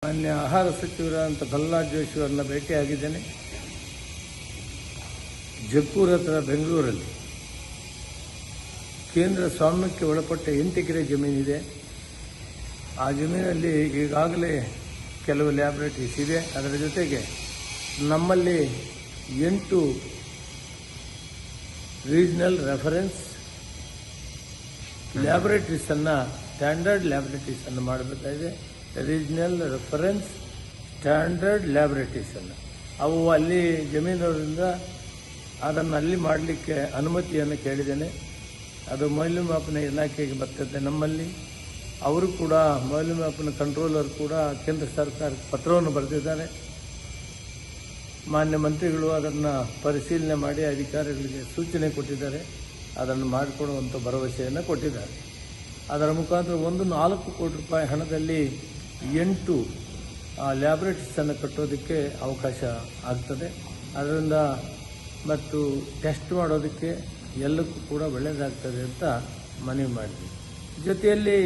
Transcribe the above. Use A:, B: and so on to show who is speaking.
A: ಮಾನ್ಯ ಆಹಾರ ಸಚಿವರಾದಂಥ ಪ್ರಹ್ಲಾದ್ ಜೋಶಿ ಅವರನ್ನ ಭೇಟಿಯಾಗಿದ್ದೇನೆ. ಜಕ್ಕೂರ್ ಹತ್ರ ಬೆಂಗಳೂರಲ್ಲಿ ಕೇಂದ್ರ ಸ್ವಾಮ್ಯಕ್ಕೆ ಒಳಪಟ್ಟ 8 ಎಕರೆ ಜಮೀನಿದೆ. ಆ ಜಮೀನಲ್ಲಿ ಈಗಾಗಲೇ ಕೆಲವು ಲ್ಯಾಬೊರೇಟರೀಸ್ ಇದೆ. ಅದರ ಜೊತೆಗೆ ನಮ್ಮಲ್ಲಿ 8 ರೀಜನಲ್ ರೆಫರೆನ್ಸ್ ಲ್ಯಾಬೊರೇಟರೀಸನ್ನು, ಸ್ಟ್ಯಾಂಡರ್ಡ್ ಲ್ಯಾಬೊರೇಟರೀಸನ್ನು ಮಾಡಬೇಕಾಗಿದೆ. ರೀಜನಲ್ ರೆಫರೆನ್ಸ್ ಸ್ಟ್ಯಾಂಡರ್ಡ್ ಲ್ಯಾಬೊರೇಟರೀಸನ್ನು ಅವು ಅಲ್ಲಿ ಜಮೀನವರಿಂದ ಅದನ್ನು ಅಲ್ಲಿ ಮಾಡಲಿಕ್ಕೆ ಅನುಮತಿಯನ್ನು ಕೇಳಿದ್ದೇನೆ. ಅದು ಮೌಲ್ಯಮಾಪನ ಇಲಾಖೆಗೆ ಬರ್ತದೆ. ನಮ್ಮಲ್ಲಿ ಅವರು ಕೂಡ ಮೌಲ್ಯಮಾಪನ ಕಂಟ್ರೋಲರ್ ಕೂಡ ಕೇಂದ್ರ ಸರ್ಕಾರಕ್ಕೆ ಪತ್ರವನ್ನು ಬರೆದಿದ್ದಾರೆ. ಮಾನ್ಯ ಮಂತ್ರಿಗಳು ಅದನ್ನು ಪರಿಶೀಲನೆ ಮಾಡಿ ಅಧಿಕಾರಿಗಳಿಗೆ ಸೂಚನೆ ಕೊಟ್ಟಿದ್ದಾರೆ. ಅದನ್ನು ಮಾಡಿಕೊಡುವಂಥ ಭರವಸೆಯನ್ನು ಕೊಟ್ಟಿದ್ದಾರೆ. ಅದರ ಮುಖಾಂತರ 4 ಕೋಟಿ ರೂಪಾಯಿ ಹಣದಲ್ಲಿ 8 ಲ್ಯಾಬೊರೇಟರೀಸನ್ನು ಕಟ್ಟೋದಕ್ಕೆ ಅವಕಾಶ ಆಗ್ತದೆ. ಅದರಿಂದ ಮತ್ತು ಟೆಸ್ಟ್ ಮಾಡೋದಕ್ಕೆ ಎಲ್ಲಕ್ಕೂ ಕೂಡ ಒಳ್ಳೆಯದಾಗ್ತದೆ ಅಂತ ಮನವಿ ಮಾಡಿದ್ವಿ. ಜೊತೆಯಲ್ಲಿ